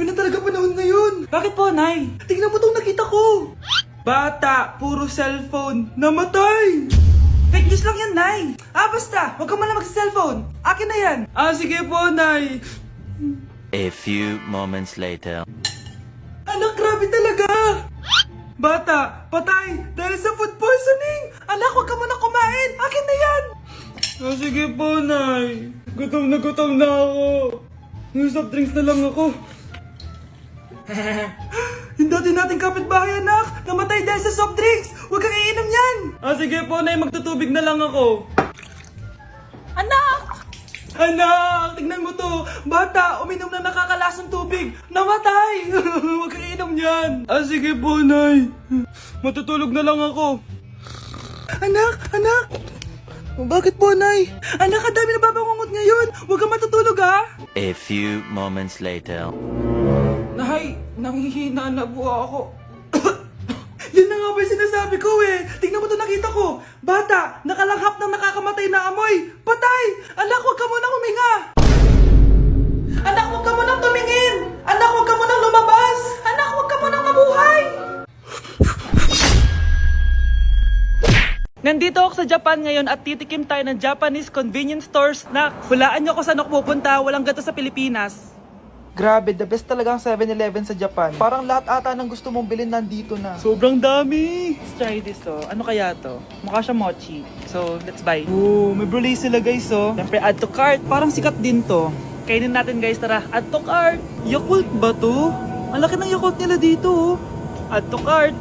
Grabe na talaga panahon ngayon. Bakit po, Nay? Tingnan mo tong nakita ko. Bata, puro cellphone, namatay. Fake news lang yan, Nay. Basta, huwag ka man lang mag-cellphone. Akin na yan. Sige po, Nay. A few moments later. Anak, grabe talaga. Bata, patay dahil sa food poisoning. Anak, huwag ka muna kumain. Akin na yan. Sige po, Nay. Gutom na ako. Yung soft drinks na lang ako. Yung dati nating kapitbahay, anak. Namatay dahil sa soft drinks. Huwag kang iinom yan. Sige po, Nay. Magtutubig na lang ako. Anak! Anak! Tignan mo to. Bata, uminom na nakakalasong tubig. Namatay! Huwag kang iinom yan. Sige po, Nay. Matutulog na lang ako. Anak! Bakit po, Nay? Anak, ang dami na babangungot ngayon. Huwag kang matutulog, ha? A few moments later. Nay, nanghihina na po ako. Yan na nga ba yung sinasabi ko eh. Tingnan mo to, nakita ko. Bata, nakalanghap ng nakakamatay na amoy. Patay! Anak, huwag ka munang huminga. Anak, huwag ka munang tumingin. Anak, huwag ka munang lumabas. Anak, huwag ka munang mabuhay. Nandito ako sa Japan ngayon at titikim tayo ng Japanese convenience store snacks. Hulaan nyo kung saan ako pupunta, walang gato sa Pilipinas. Grabe, the best talaga ang 7-Eleven sa Japan. Parang lahat ata ng gusto mong bilhin nandito na. Sobrang dami! Let's try this, Ano kaya to? Mukha siya mochi. So, let's buy. May brulee sila, guys, Siyempre, add to cart. Parang sikat din to. Kainin natin, guys, tara. Add to cart. Yakult ba to? Ang laki ng Yakult nila dito, Add to cart.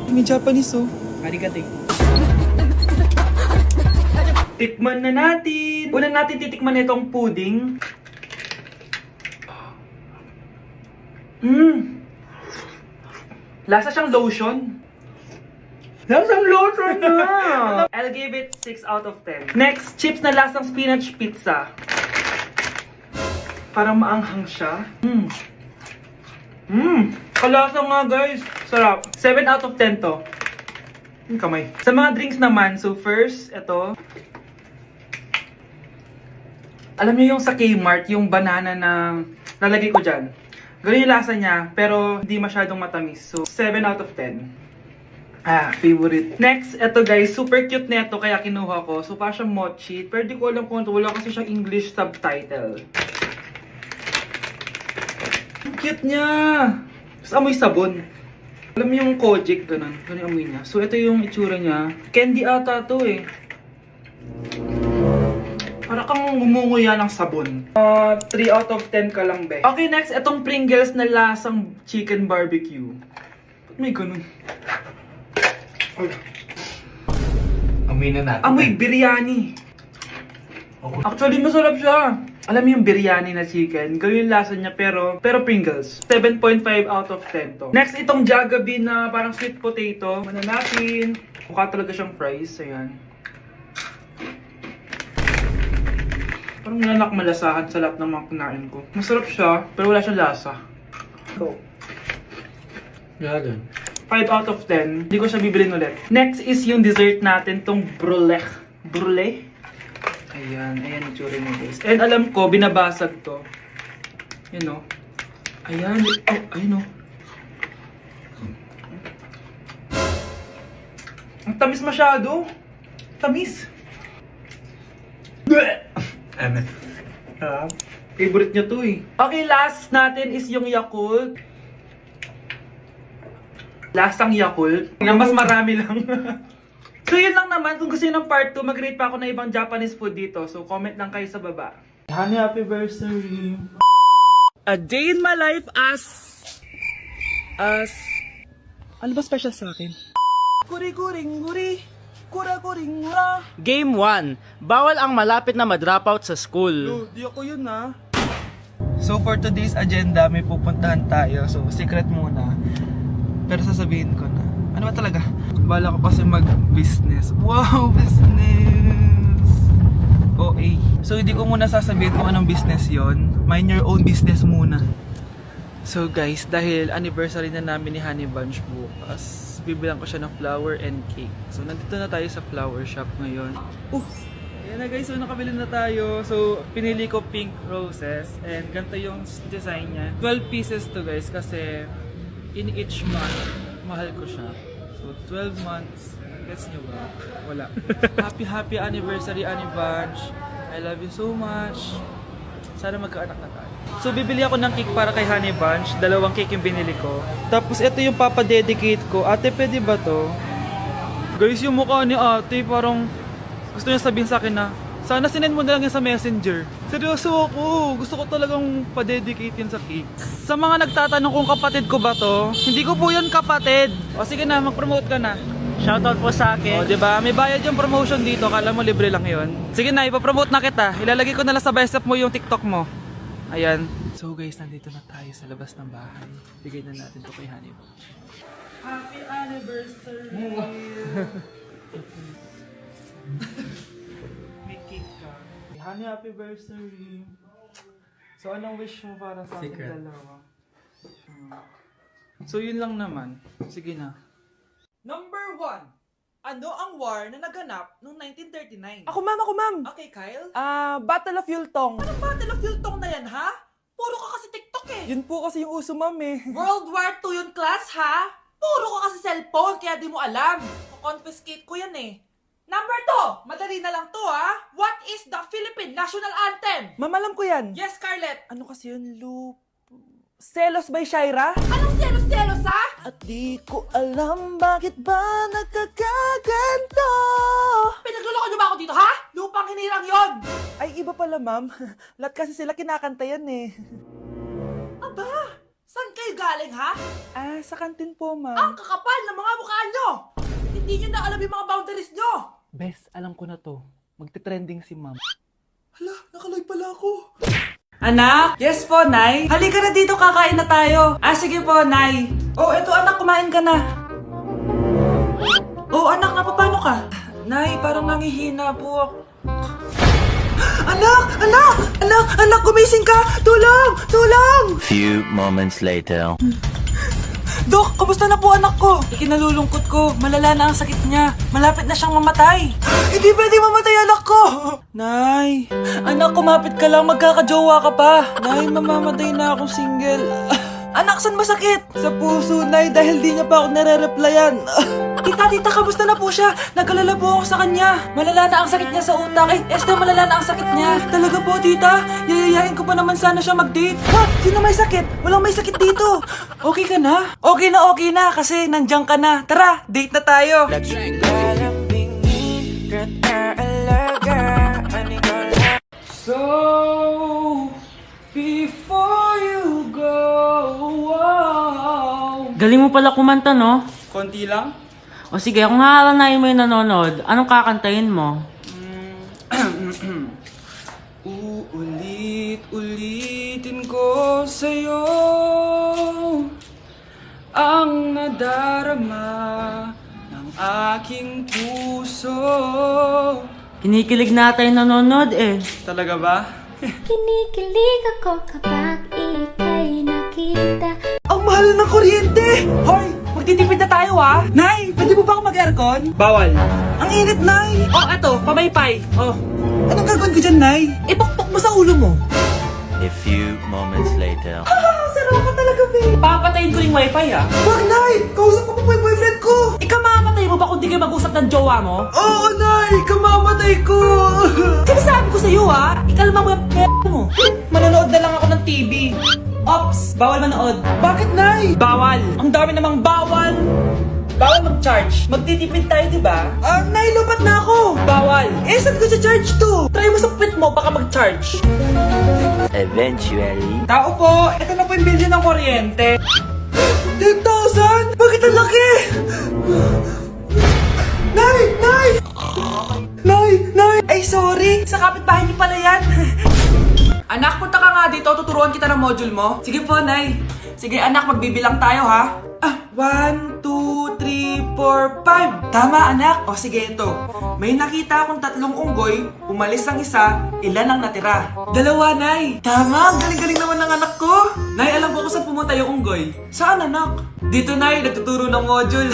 May Japanese, Arigato. Tikman na natin. Una natin titikman itong pudding. Lasa siyang lotion. Lasang lotion na! I'll give it 6 out of 10. Next, chips na lasang spinach pizza. Parang maanghang siya. Kalasa nga, guys. Sarap. 7 out of 10 to. Yung kamay. Sa mga drinks naman, so first, ito. Alam niyo yung sa Kmart, yung banana na nalagay ko dyan. Ganun yung lasa niya, pero hindi masyadong matamis. So, 7 out of 10. Favorite. Next, ito guys, super cute na ito, kaya kinuha ko. So, parang siyang mochi. Pero di ko alam kung ito. Wala kasi siyang English subtitle. Ang cute niya! Tapos amoy sabon. Alam mo yung Kojic, ganun. Ganun yung amoy niya. So, ito yung itsura niya. Candy ata to eh. Para kang gumunguya ng sabon. 3 out of 10 ka lang, be. Okay, next, itong Pringles na lasang chicken barbecue. Ba't may ganun? Amoy na natin. Amoy biryani. Actually, masarap siya. Alam mo yung biryani na chicken, ganun yung lasa niya, pero Pringles. 7.5 out of 10 to. Next, itong Jollibee na parang sweet potato. Mana natin. Mukha talaga siyang fries. Ayan. Parang nanak malasahan sa lahat ng mga kinain ko. Masarap siya, pero wala siyang lasa. Go. Gagan. 5 out of 10. Hindi ko siya bibilin ulit. Next is yung dessert natin, tong brulee. Brulee? Ayan yung tsura niya, guys. And alam ko, binabasag to. Yun, Ayan. Ayun, Ang tamis masyado. Tamis. Favorite niya to eh. Okay, last natin is yung Yakult. Lasang Yakult. Na mas marami lang. So yun lang naman. Kung gusto nyo ng part 2, mag-rate pa ako ng ibang Japanese food dito. So comment lang kayo sa baba. Honey, happy birthday. A day in my life as... Ano ba special sa akin? Guri-guring-guri. Kura-guring-gura. Game 1. Bawal ang malapit na ma-dropout sa school. Di ako yun So for today's agenda, may pupuntahan tayo. So secret muna. Pero sasabihin ko na. Ano ba talaga? Bala ko kasi mag-business. Wow, business! OA. So hindi ko muna sasabihin kung anong business yon. Mind your own business muna. So guys, dahil anniversary na namin ni Honey Bunch bukas, bibilang ko siya ng flower and cake. So nandito na tayo sa flower shop ngayon. Ayan na guys, so nakabili na tayo. So, pinili ko pink roses. And ganito yung design niya. 12 pieces to guys kasi in each month, mahal ko siya. So, 12 months. Gets nyo ba? Wala. Happy anniversary, Annie Bunch. I love you so much. Sana magkaanak na tayo. So, bibili ako ng cake para kay Honey Bunch. 2 cake yung binili ko. Tapos, ito yung papadedicate ko. Ate, pwede ba to? Guys, yung mukha ni ate, parang gusto niya sabihin sa akin na, sana sinend mo na lang yan sa messenger. Seryoso ako. Gusto ko talagang pa-dedicate yan sa cake. Sa mga nagtatanong kung kapatid ko ba to, hindi ko po yan kapatid. O sige na, mag-promote ka na. Shoutout po sa O, akin. diba? May bayad yung promotion dito. Kala mo libre lang yun. Sige na, ipapromote na kita. Ilalagay ko na lang sa bicep mo yung TikTok mo. Ayan. So guys, nandito na tayo sa labas ng bahay. Bigay na natin to kay Honey. Happy anniversary! May cake ka. Honey, happy anniversary! So, anong wish mo para sa ating Secret. dalawa? So, yun lang naman. Sige na. Number 1. Ano ang war na naganap noong 1939? Ako ma'am. Okay, Kyle? Battle of Yultong. Anong Battle of Yultong na yan, ha? Puro ka kasi TikTok eh. Yun po kasi yung uso ma'am eh. World War II yun, class, ha? Puro ka kasi cellphone, kaya di mo alam. Confiscate ko yan eh. Number 2. Madali na lang to, ha? What is the Philippine National Anthem? Ma'am, alam ko yan. Yes, Scarlett. Ano kasi yun, Loop? Selos by Shaira? Anong selos-selos, ha? At di ko alam bakit ba nagkakaganto. Pinagluloko niyo ba ako dito, ha? Lupang hinirang yon. Ay, iba pala ma'am. Lahat kasi sila kinakanta yan eh. Aba, saan kayo galing, ha? Sa kantin po Ang ma'am. kakapal ng mga mukha nyo. Hindi nyo na alam yung mga boundaries nyo. Bes, alam ko na to. Magte-trending si ma'am. Hala, nakaloy pala ako. Anak? Yes po, Nay. Halika na dito, kakain na tayo. Sige po, Nay. Eto anak, kumain ka na. Anak, napapano ka? Nay, parang nangihina po ako. Anak, gumising ka! Tulong! Few moments later. Dok, kamusta na po anak ko? Ikinalulungkot ko, malala na ang sakit niya. Malapit na siyang mamatay. Hindi pwede mamatay anak ko! Nay, anak, kumapit ka lang, magkakajowa ka pa. Nay, mamamatay na akong single. Anak, saan masakit? Sa puso, Nay, dahil di niya pa ako nare-replyan. Tita, kamusta na po siya? Nag-alala po ako sa kanya. Malala na ang sakit niya sa utak. Esther, malala na ang sakit niya. Talaga po, tita? Yayayain ko pa naman sana siya mag-date. Ha? Sino may sakit? Walang may sakit dito. Okay ka na? Okay na, kasi nandiyan ka na. Tara, date na tayo. So, before you go, Galing mo pala kumanta, no? konti lang. O sige, kung haalanayin mo yung nanonood, anong kakantahin mo? Uulit-ulitin ko sa'yo ang nadarama ng aking puso. Kinikilig na tayo nanonood eh. Talaga ba? Kinikilig ako kapag ika'y nakita. Ang mahal ng kuryente! Hoy! Magtitipid na tayo ha! Nay! Pwede mo ba ako mag-aircon? Bawal. Ang init, Nay! Eto, pamaypay. Anong gagawin ko dyan, Nay? Ipokpok mo sa ulo mo. A few moments later. Saro ka talaga, babe. Papatayin ko yung wifi, ha? Wag, Nay! Kausap ko pa po yung boyfriend ko! Ikamamatay mo ba kung di kayo mag-usap ng jowa mo? Oo, Nay! Kamamatay ko! Sinasabi ko sa'yo, ha? Ikalma mo yung mo. Manonood na lang ako ng TV. Ops! Bawal manood. Bakit, Nay? Bawal. Ang dami namang bawal. Bawal mag-charge. Magtitipid tayo, di ba? Nay, lupat na ako. Bawal. Saan ko charge to? Try mo sa puwit mo, baka mag-charge. Eventually. Tao po, ito na po yung bill ng kuryente. 10,000? Bakit ang laki? Nay! Ay, sorry. Sa kapitbahay niyo pala yan. Anak, punta ka nga dito. Tuturuan kita ng module mo. Sige po, Nay. Sige, anak, magbibilang tayo, ha? 1, 2, 3, 4, 5. Tama, anak. O, sige, ito. May nakita akong 3 unggoy. Umalis ang isa. Ilan ang natira? 2, Nay. Tama, galing-galing naman ng anak ko. Nay, alam ko kung saan pumunta yung unggoy. Saan, anak? Dito, Nay. Nagtuturo ng module.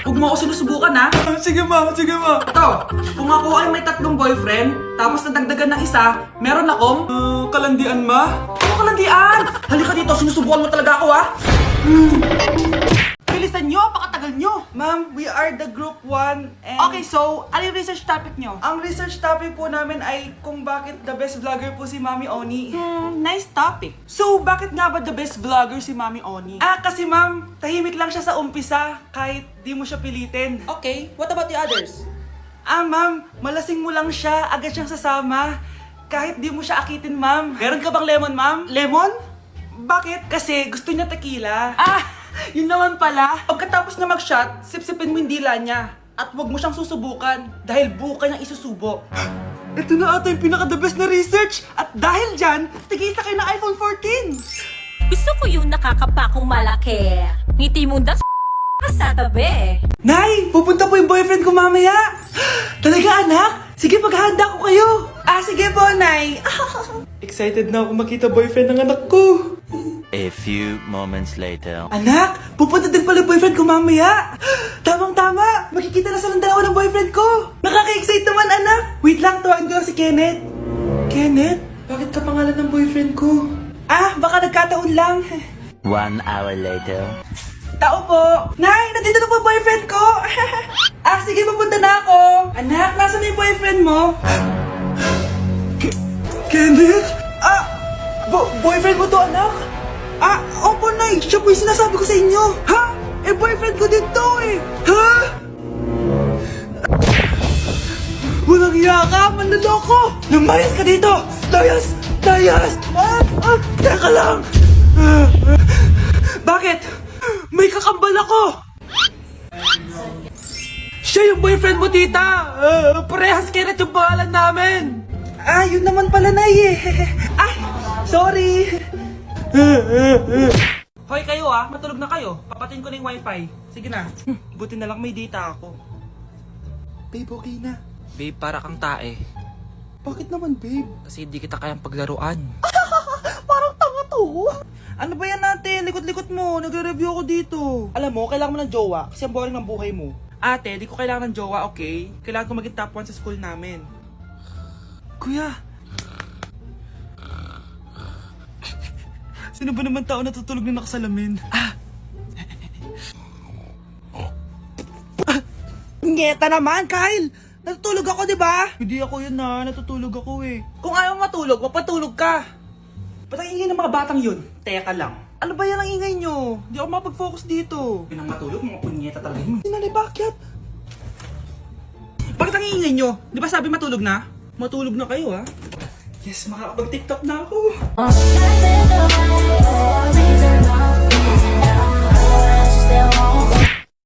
Huwag mo ako sinusubukan ha. Sige ma, sige ma. Ito, kung ako ay may 3 boyfriend, tapos nadagdagan ng isa, meron akong... kalandian ma? Ano kalandian? Halika dito, sinusubukan mo talaga ako ha. Bilisan nyo, pakatagal nyo. Ma'am, we are the group 1 and... Okay, so, ano yung research topic nyo? Ang research topic po namin ay kung bakit the best vlogger po si Mami Oni. Nice topic. So, bakit nga ba the best vlogger si Mami Oni? Kasi ma'am, tahimik lang siya sa umpisa kahit di mo siya pilitin. Okay, what about the others? Ma'am, malasing mo lang siya, agad siyang sasama. Kahit di mo siya akitin, ma'am. Meron ka bang lemon, ma'am? Lemon? Bakit? Kasi gusto niya tequila. Yun naman pala. Pagkatapos na mag-shot, sipsipin mo yung dila niya. At huwag mo siyang susubukan dahil buka niyang isusubo. Ito na ata yung pinaka-the best na research. At dahil dyan, tigisa kayo ng iPhone 14. Gusto ko yung nakakapakong malaki. Ngiti mo das sa tabi. Nay, pupunta po yung boyfriend ko mamaya. Talaga anak? Sige, paghahanda ko kayo. Sige po, Nay. Excited na ako makita boyfriend ng anak ko. A few moments later. Anak, pupunta din pala boyfriend ko mamaya. Tamang-tama, makikita na silang dalawa ng boyfriend ko. Nakaka-excite naman, anak. Wait lang, tawagin ko lang si Kenneth. Kenneth? Bakit ka pangalan ng boyfriend ko? Baka nagkataon lang. 1 hour later. Tao po. Nay, nandito na po boyfriend ko. Sige, pupunta na ako. Anak, nasa na yung boyfriend mo? Kenneth? Boyfriend mo to, anak? Opo, Nay. Siya po yung sinasabi ko sa inyo. Ha? Boyfriend ko din to eh. Ha? Walang hiya ka, manloloko. Lumayas ka dito. Layas! Layas! Teka lang. Bakit? May kakambal ako. Siya yung boyfriend mo, tita. Parehas Kenneth yung pangalan namin. Yun naman pala, Nay eh. Sorry. Hoy kayo matulog na kayo. Papatin ko na yung wifi. Sige na. Buti na lang may data ako. Babe, okay na. Babe, para kang tae. Bakit naman, babe? Kasi hindi kita kayang paglaruan. Parang tanga to. Ano ba yan natin? Likot-likot mo. Nagre-review ako dito. Alam mo, kailangan mo ng jowa kasi ang boring ng buhay mo. Ate, di ko kailangan ng jowa, okay? Kailangan ko maging top 1 sa school namin. Kuya! Sino ba naman tao natutulog na nakasalamin? Ngeta naman, Kyle! Natutulog ako, di ba? Hindi ako yun natutulog ako eh. Kung ayaw matulog, mapatulog ka! Ba't ang ingay ng mga batang yun? Teka lang. Ano ba yan ang ingay nyo? Hindi ako makapag-focus dito. Yun ang matulog, mga punyeta talaga yun. Sinali, bakit? Bakit ang ingay nyo? Di ba sabi matulog na? Matulog na kayo Yes, makakapag-tiktok na ako.